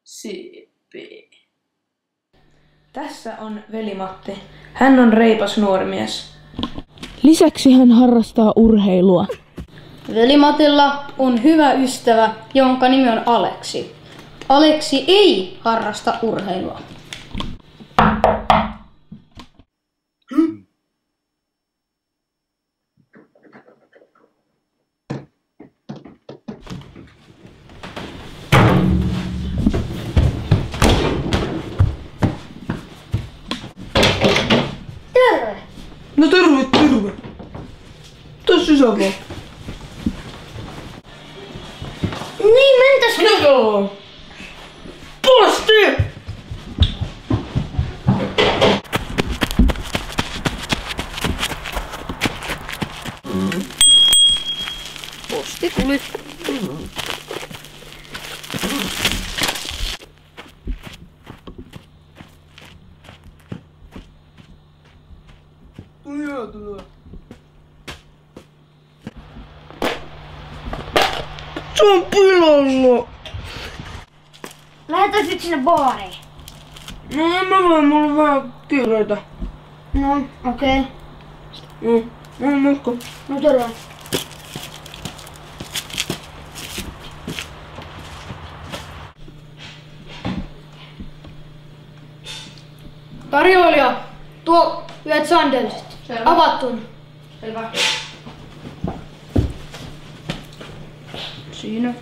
CP. Tässä on veli Matti. Hän on reipas nuori mies. Lisäksi hän harrastaa urheilua. Veli Matilla on hyvä ystävä, jonka nimi on Aleksi. Aleksi ei harrasta urheilua. Terve! No terve! Tuu sisään vaan. Niin, mentäskö? Joo! Posti! Posti tuli. Tulee. Se on pilalla! Lähetään nyt sinne baariin. No mä voin, mulla on vähän kiireitä. No, okei. No moikka. No terve. Tarjoilija, tuo yhdet sandelsit. Avattuna. Selvä. Siinä.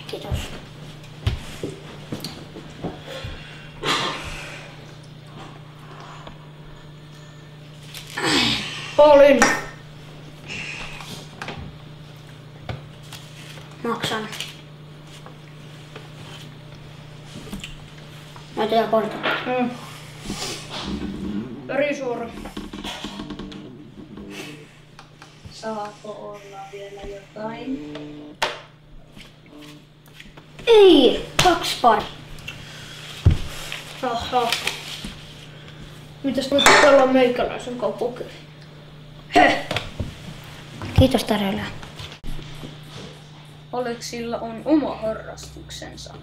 Kiitos. Olin. Maksan. Mä teidän kortin. Verisuora. Saako olla vielä jotain? Ei, 2 pari. Aha. Mitäs voit olla meikäläisen kaupukki? Kiitos tarjoilija. Aleksilla on oma harrastuksensa.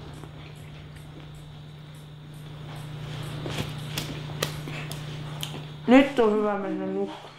Nyt on hyvä mennä nukkumaan.